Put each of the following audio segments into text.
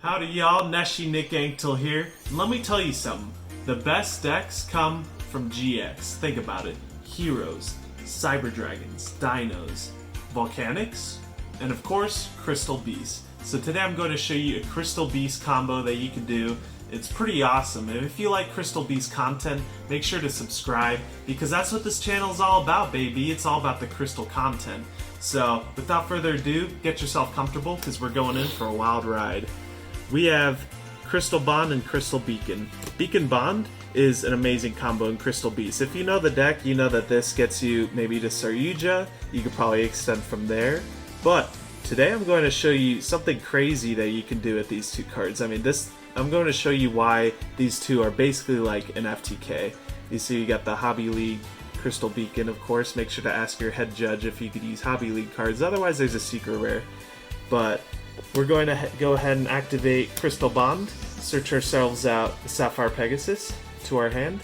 Howdy y'all, NESHY Nick Anktil here, and let me tell you something. The best decks come from GX. Think about it. Heroes, Cyber Dragons, Dinos, Volcanics, and of course, Crystal Beast. So today I'm going to show you a Crystal Beast combo that you can do. It's pretty awesome, and if you like Crystal Beast content, make sure to subscribe, because that's what this channel is all about, baby. It's all about the Crystal content. So, without further ado, get yourself comfortable, because we're going in for a wild ride. We have Crystal Bond and Crystal Beacon. Beacon Bond is an amazing combo in Crystal Beast. If you know the deck, you know that this gets you maybe to Saryuja. You could probably extend from there. But today I'm going to show you something crazy that you can do with these two cards. I mean, I'm going to show you why these two are basically like an FTK. You see you got the Hobby League Crystal Beacon, of course. Make sure to ask your head judge if you could use Hobby League cards. Otherwise, there's a secret rare. But we're going to go ahead and activate Crystal Bond, search ourselves out Sapphire Pegasus to our hand,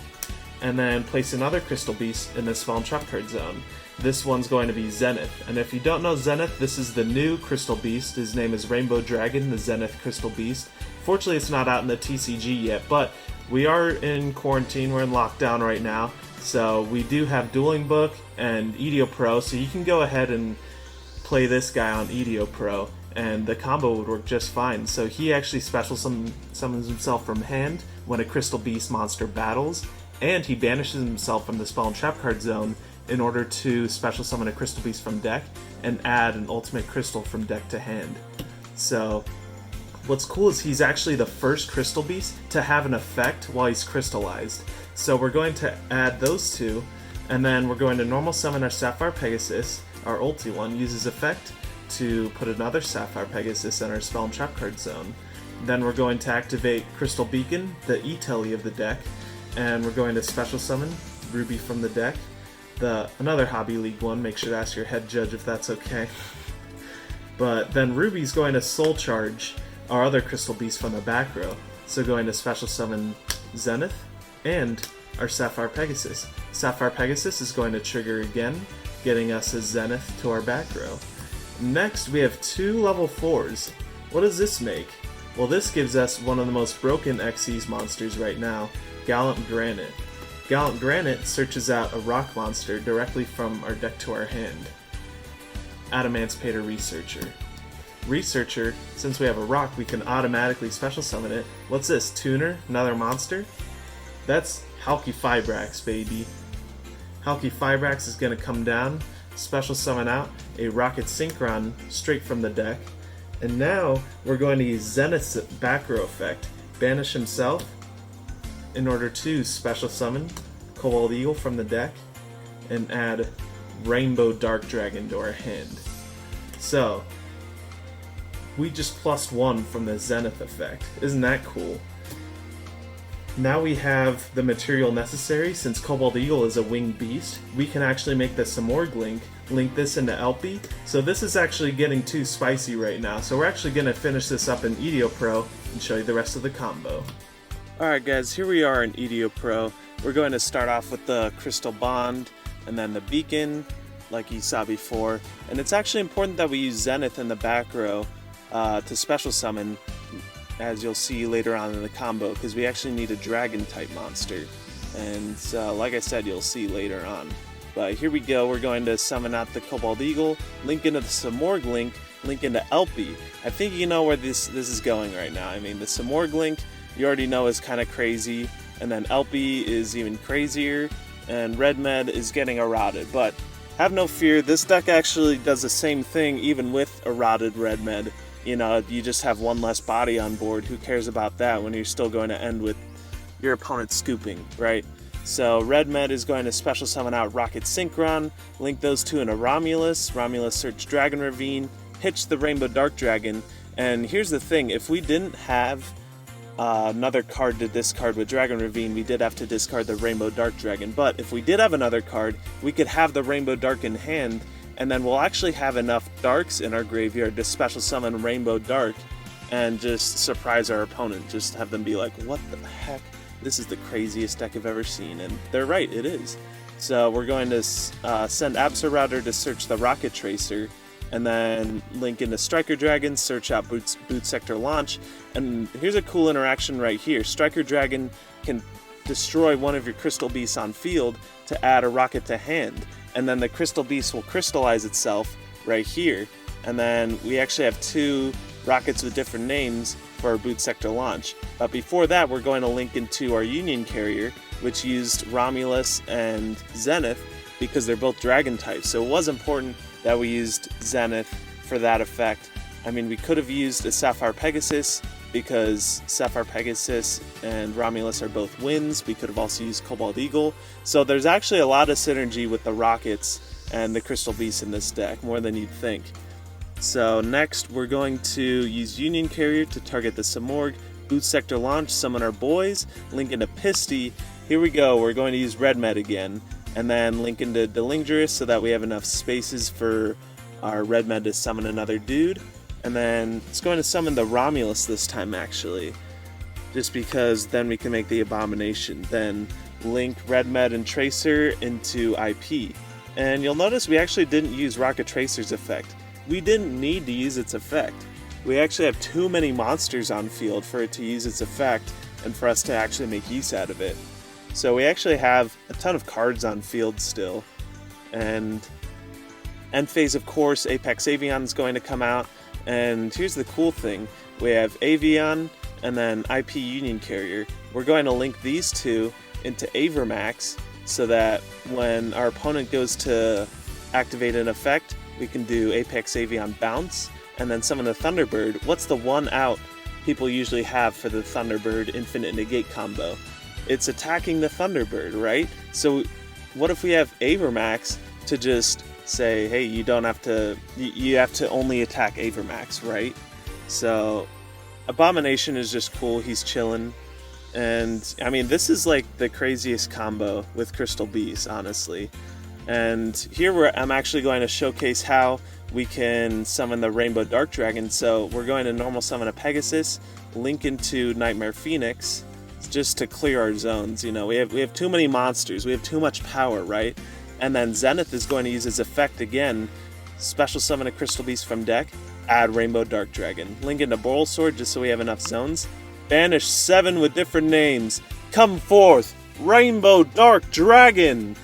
and then place another Crystal Beast in the Spawn Trap card zone. This one's going to be Zenith, and if you don't know Zenith, this is the new Crystal Beast. His name is Rainbow Dragon, the Zenith Crystal Beast. Fortunately, it's not out in the TCG yet, but we are in quarantine, we're in lockdown right now, so we do have Dueling Book and EDO Pro, so you can go ahead and play this guy on EDO Pro, and the combo would work just fine. So he actually special summons himself from hand when a Crystal Beast monster battles, and he banishes himself from the Spawn Trap card zone in order to special summon a Crystal Beast from deck and add an Ultimate Crystal from deck to hand. So what's cool is he's actually the first Crystal Beast to have an effect while he's crystallized. So we're going to add those two, and then we're going to normal summon our Sapphire Pegasus. Our ulti one uses effect to put another Sapphire Pegasus in our Spell and Trap card zone. Then we're going to activate Crystal Beacon, the E-Telly of the deck, and we're going to special summon Ruby from the deck. Another Hobby League one, make sure to ask your head judge if that's okay. But then Ruby's going to soul charge our other Crystal Beast from the back row. So going to special summon Zenith and our Sapphire Pegasus. Sapphire Pegasus is going to trigger again, getting us a Zenith to our back row. Next, we have two level 4s. What does this make? Well, this gives us one of the most broken Xyz monsters right now, Gallant Granite. Gallant Granite searches out a rock monster directly from our deck to our hand. Adamancipator Researcher. Researcher, since we have a rock, we can automatically special summon it. What's this? Tuner? Another monster? That's Halki Fibrax, baby. Halki Fibrax is going to come down, special summon out a Rocket Synchron straight from the deck, and now we're going to use Zenith's back row effect, banish himself in order to special summon Cobalt Eagle from the deck and add Rainbow Dark Dragon to our hand. So we just +1 from the Zenith effect. Isn't that cool? Now we have the material necessary. Since Cobalt Eagle is a winged beast, we can actually make the Samorg link this into LP. So this is actually getting too spicy right now. So we're actually going to finish this up in EDO Pro and show you the rest of the combo. Alright guys, here we are in EDO Pro. We're going to start off with the Crystal Bond and then the Beacon, like you saw before. And it's actually important that we use Zenith in the back row to special summon, as you'll see later on in the combo, because we actually need a dragon type monster, and like I said, you'll see later on. But here we go, we're going to summon out the Cobalt Eagle, link into the Samorg link into LP. I think you know where this is going right now. I mean, the Samorg link you already know is kind of crazy, and then LP is even crazier, and Red Med is getting eroded. But have no fear, this deck actually does the same thing even with eroded Red Med. You know, you just have one less body on board. Who cares about that when you're still going to end with your opponent scooping, right? So Red Med is going to special summon out Rocket Synchron, link those two into Romulus search Dragon Ravine, hitch the Rainbow Dark Dragon, and here's the thing, if we didn't have another card to discard with Dragon Ravine, we did have to discard the Rainbow Dark Dragon, but if we did have another card, we could have the Rainbow Dark in hand, and then we'll actually have enough Darks in our graveyard to special summon Rainbow Dark and just surprise our opponent. Just have them be like, what the heck? This is the craziest deck I've ever seen. And they're right, it is. So we're going to send Absol Router to search the Rocket Tracer and then link into Striker Dragon, search out Boot Sector Launch, and here's a cool interaction right here. Striker Dragon can destroy one of your Crystal Beasts on field to add a rocket to hand, and then the Crystal Beast will crystallize itself right here, and then we actually have 2 rockets with different names for our Boot Sector Launch. But before that, we're going to link into our Union Carrier, which used Romulus and Zenith because they're both Dragon types, so it was important that we used Zenith for that effect. I mean, we could have used a Sapphire Pegasus because Sapphire Pegasus and Romulus are both winds. We could have also used Cobalt Eagle. So there's actually a lot of synergy with the rockets and the Crystal Beasts in this deck, more than you'd think. So next, we're going to use Union Carrier to target the Simorgh, Boot Sector Launch, summon our boys, link into Pisty. Here we go, we're going to use Red Med again, and then link into Delingirus so that we have enough spaces for our Red Med to summon another dude. And then it's going to summon the Romulus this time, actually, just because then we can make the Abomination. Then link Red Med and Tracer into IP. And you'll notice we actually didn't use Rocket Tracer's effect. We didn't need to use its effect. We actually have too many monsters on field for it to use its effect and for us to actually make use out of it. So we actually have a ton of cards on field still. And end phase, of course, Apex Avion is going to come out. And here's the cool thing. We have Avion and then IP Union Carrier. We're going to link these two into Avermax so that when our opponent goes to activate an effect, we can do Apex Avion Bounce and then summon the Thunderbird. What's the one out people usually have for the Thunderbird Infinite Negate combo? It's attacking the Thunderbird, right? So what if we have Avermax to just say, hey, you don't have to, you have to only attack Avermax, right? So Abomination is just cool, he's chilling. And I mean, this is like the craziest combo with Crystal Beast, honestly. And here I'm actually going to showcase how we can summon the Rainbow Dark Dragon. So we're going to normal summon a Pegasus, link into Nightmare Phoenix, just to clear our zones. You know, we have too many monsters, we have too much power, right? And then Zenith is going to use his effect again, special summon a Crystal Beast from deck, add Rainbow Dark Dragon, link into Boral Sword just so we have enough zones, banish 7 with different names, come forth, Rainbow Dark Dragon,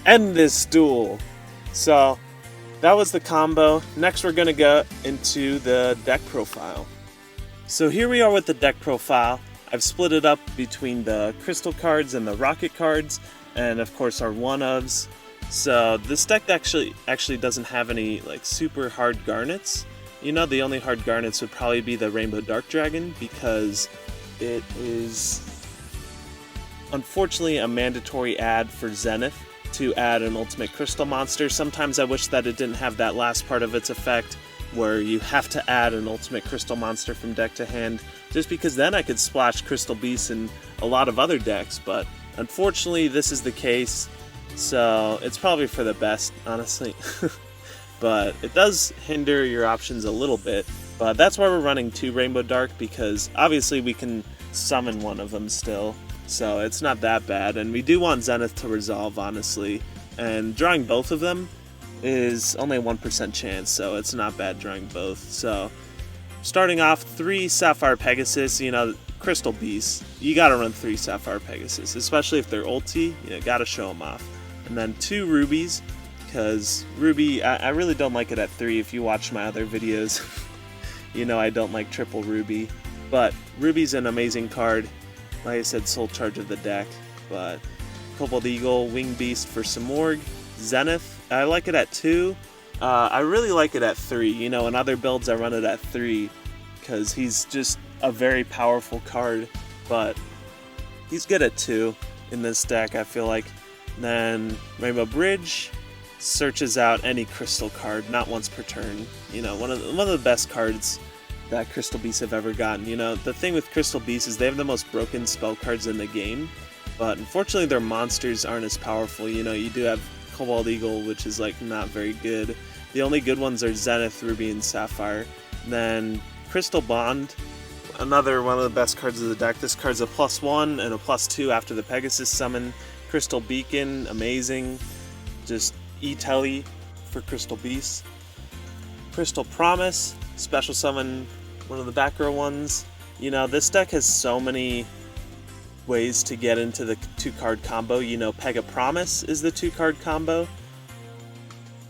end this duel. So that was the combo. Next we're going to go into the deck profile. So here we are with the deck profile. I've split it up between the crystal cards and the rocket cards, and of course our one-ofs. So this deck actually doesn't have any like super hard garnets. You know, the only hard garnets would probably be the Rainbow Dark Dragon because it is unfortunately a mandatory add for Zenith to add an ultimate crystal monster. Sometimes I wish that it didn't have that last part of its effect where you have to add an ultimate crystal monster from deck to hand, just because then I could splash Crystal Beasts in a lot of other decks, but unfortunately this is the case, so it's probably for the best, honestly. But it does hinder your options a little bit, but that's why we're running 2 Rainbow Dark, because obviously we can summon one of them still, so it's not that bad, and we do want Zenith to resolve, honestly, and drawing both of them is only a 1% chance, so it's not bad drawing both. So starting off, 3 Sapphire Pegasus, you know, Crystal Beasts, you gotta run 3 Sapphire Pegasus, especially if they're ulti, you gotta show them off. And then 2 Rubies, because Ruby, I really don't like it at 3. If you watch my other videos, you know I don't like triple Ruby, but Ruby's an amazing card. Like I said, Soul Charge of the deck, but Cobalt Eagle, Wing Beast for Simorgh, Zenith, I like it at 2. I really like it at 3. You know, in other builds I run it at 3 because he's just a very powerful card, but he's good at 2 in this deck, I feel like. Then Rainbow Bridge searches out any crystal card, not once per turn. You know, one of the best cards that Crystal Beasts have ever gotten. You know, the thing with Crystal Beasts is they have the most broken spell cards in the game, but unfortunately their monsters aren't as powerful. You know, you do have Cobalt Eagle, which is like not very good. The only good ones are Zenith, Ruby, and Sapphire. And then Crystal Bond, another one of the best cards of the deck. This card's a +1 and a +2 after the Pegasus summon. Crystal Beacon, amazing. Just E-Telly for Crystal Beasts. Crystal Promise, special summon one of the back row ones. You know, this deck has so many ways to get into the 2-card combo. You know, Pega Promise is the 2-card combo.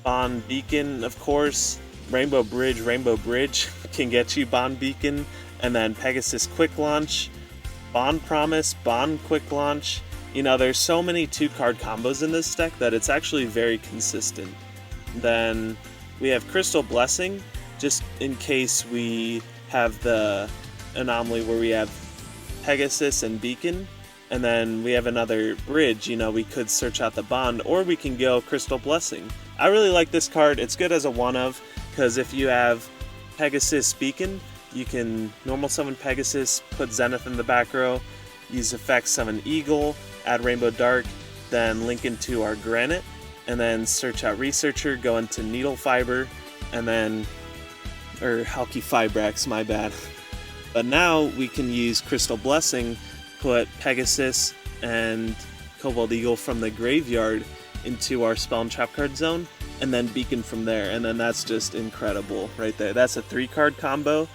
Bond Beacon, of course. Rainbow Bridge can get you Bond Beacon. And then Pegasus Quick Launch, Bond Promise, Bond Quick Launch. You know, there's so many 2-card combos in this deck that it's actually very consistent. Then we have Crystal Blessing, just in case we have the anomaly where we have Pegasus and Beacon, and then we have another bridge. You know, we could search out the Bond, or we can go Crystal Blessing. I really like this card. It's good as a one-of, because if you have Pegasus Beacon, you can normal summon Pegasus, put Zenith in the back row, use effects, summon Eagle, add Rainbow Dark, then link into our Granite, and then search out Researcher, go into Needle Fiber, and then, or Halky Fibrax, my bad. But now we can use Crystal Blessing, put Pegasus and Cobalt Eagle from the graveyard into our Spell and Trap card zone, and then Beacon from there, and then that's just incredible right there. That's a 3-card combo,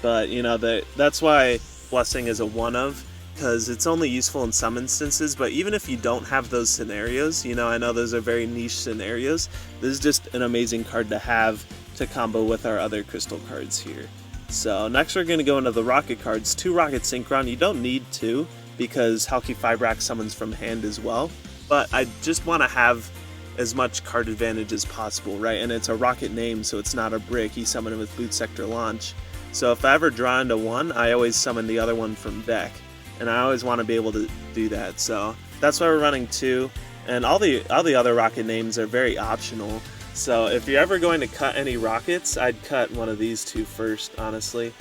but you know, that's why Blessing is a one-of, because it's only useful in some instances. But even if you don't have those scenarios, you know, I know those are very niche scenarios, this is just an amazing card to have to combo with our other crystal cards here. So next we're going to go into the Rocket cards. 2 Rocket Synchron. You don't need 2 because Halky Fibrax summons from hand as well, but I just want to have as much card advantage as possible, right? And it's a Rocket name, so it's not a brick. You summon it with Boot Sector Launch. So if I ever draw into one, I always summon the other one from deck, and I always want to be able to do that. So that's why we're running 2, and all the other Rocket names are very optional. So if you're ever going to cut any Rockets, I'd cut one of these 2 first, honestly.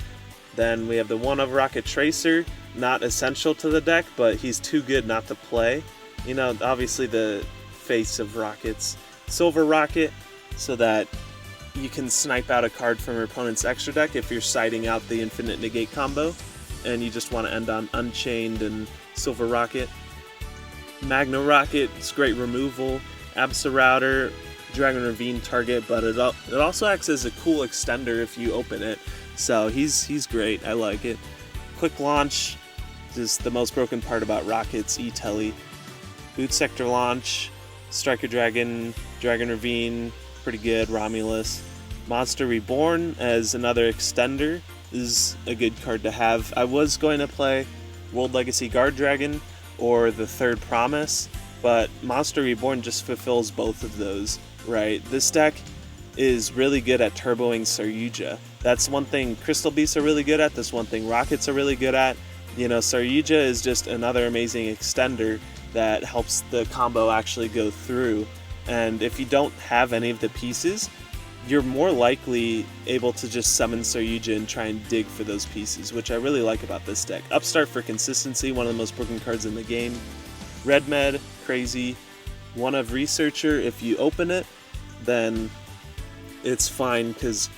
Then we have the one-of Rocket Tracer, not essential to the deck, but he's too good not to play. You know, obviously the face of Rockets. Silver Rocket, so that you can snipe out a card from your opponent's extra deck if you're siding out the Infinite Negate combo, and you just want to end on Unchained and Silver Rocket. Magna Rocket, it's great removal. Absa Router, Dragon Ravine target, but it also acts as a cool extender if you open it. So he's great. I like it. Quick Launch is the most broken part about Rockets. E-Telly. Boot Sector Launch, Striker Dragon, Dragon Ravine, pretty good. Romulus. Monster Reborn as another extender is a good card to have. I was going to play World Legacy Guard Dragon or the 3rd Promise, but Monster Reborn just fulfills both of those, right? This deck is really good at turboing Saryuja. That's one thing Crystal Beasts are really good at. That's one thing Rockets are really good at. You know, Saryuja is just another amazing extender that helps the combo actually go through. And if you don't have any of the pieces, you're more likely able to just summon Saryuja and try and dig for those pieces, which I really like about this deck. Upstart for consistency, one of the most broken cards in the game. Red Med, crazy. One-of Researcher, if you open it, then it's fine because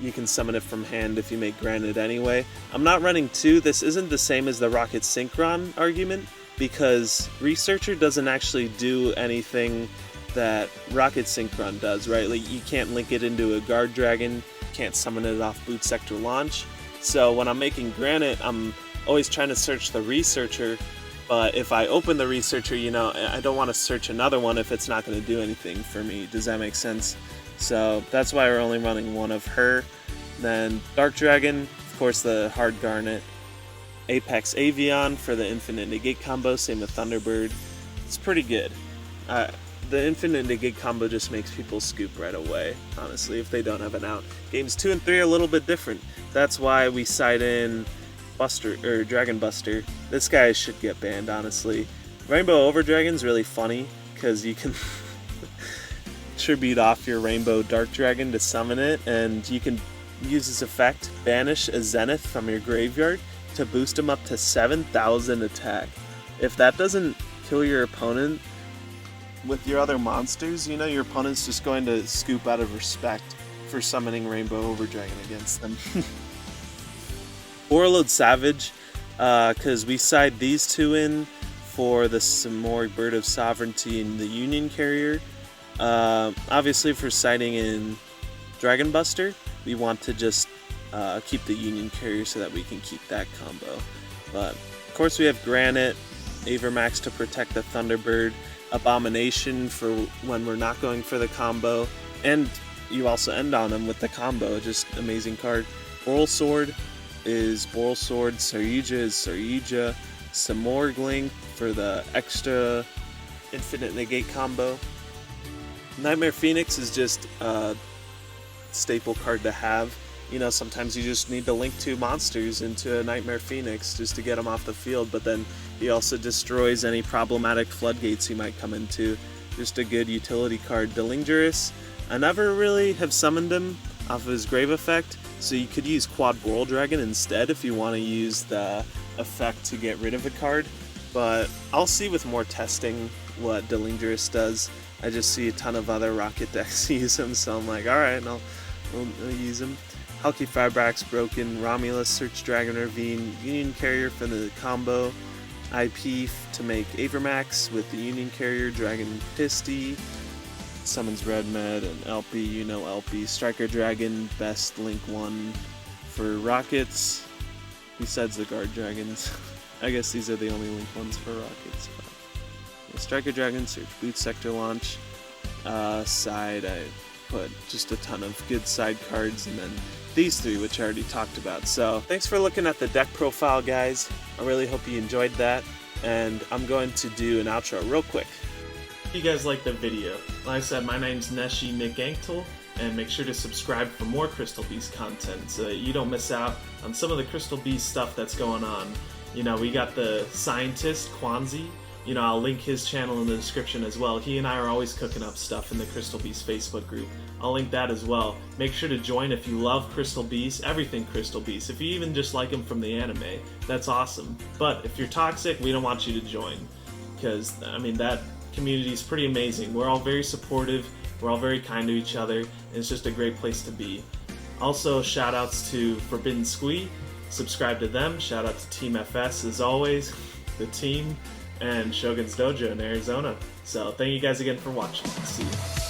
you can summon it from hand if you make Granite anyway. I'm not running 2. This isn't the same as the Rocket Synchron argument, because Researcher doesn't actually do anything that Rocket Synchron does, right? Like, you can't link it into a Guard Dragon, can't summon it off Boot Sector Launch. So when I'm making Granite, I'm always trying to search the Researcher, but if I open the Researcher, you know, I don't want to search another one if it's not going to do anything for me. Does that make sense? So that's why we're only running 1 of her. Then Dark Dragon, of course the Hard Garnet. Apex Avion for the Infinite Negate combo, same with Thunderbird. It's pretty good. The Infinite Negate combo just makes people scoop right away, honestly, if they don't have an out. Games 2 and 3 are a little bit different. That's why we side in Buster, or Dragon Buster. This guy should get banned, honestly. Rainbow Over Dragon's really funny, because you can tribute off your Rainbow Dark Dragon to summon it, and you can use this effect, banish a Zenith from your graveyard to boost him up to 7,000 attack. If that doesn't kill your opponent with your other monsters, you know, your opponent's just going to scoop out of respect for summoning Rainbow Over Dragon against them. Overload Savage, because we side these 2 in for the Samoric Bird of Sovereignty and the Union Carrier. Obviously for siding in Dragon Buster, we want to just keep the Union Carrier so that we can keep that combo. But of course we have Granite, Avermax to protect the Thunderbird, Abomination for when we're not going for the combo, and you also end on them with the combo, just amazing card. Boral Sword is Boral Sword, Saryuja is Saryuja, Samorgling for the extra infinite negate combo. Nightmare Phoenix is just a staple card to have. You know, sometimes you just need to link two monsters into a Nightmare Phoenix just to get them off the field, but then he also destroys any problematic floodgates you might come into. Just a good utility card. Delingerous, I never really have summoned him off of his Grave effect, so you could use Quad Boral Dragon instead if you want to use the effect to get rid of a card, but I'll see with more testing what Delingerous does. I just see a ton of other Rocket decks use him, so I'm like, alright, I'll use him. Hulky Fibrax broken, Romulus, Search Dragon Ravine, Union Carrier for the combo, IP to make Avermax with the Union Carrier, Dragon Pisty, summons Red Med and LP, you know LP, Striker Dragon, best Link 1 for Rockets, besides the Guard Dragons. I guess these are the only Link ones for Rockets. But yeah, Striker Dragon, Search Boot Sector Launch, side I put just a ton of good side cards, and then these three, which I already talked about. So thanks for looking at the deck profile, guys. I really hope you enjoyed that, and I'm going to do an outro real quick. If you guys liked the video, like I said, my name's NESHY and make sure to subscribe for more Crystal Beast content so that you don't miss out on some of the Crystal Beast stuff that's going on. You know, we got the scientist, Kwanzi. You know, I'll link his channel in the description as well. He and I are always cooking up stuff in the Crystal Beast Facebook group. I'll link that as well. Make sure to join if you love Crystal Beast, everything Crystal Beast. If you even just like him from the anime, that's awesome. But if you're toxic, we don't want you to join. Because, I mean, that community is pretty amazing. We're all very supportive, we're all very kind to each other, and it's just a great place to be. Also, shout outs to Forbidden Squee. Subscribe to them. Shout out to Team FS as always, the team, and Shogun's Dojo in Arizona. So thank you guys again for watching. See you.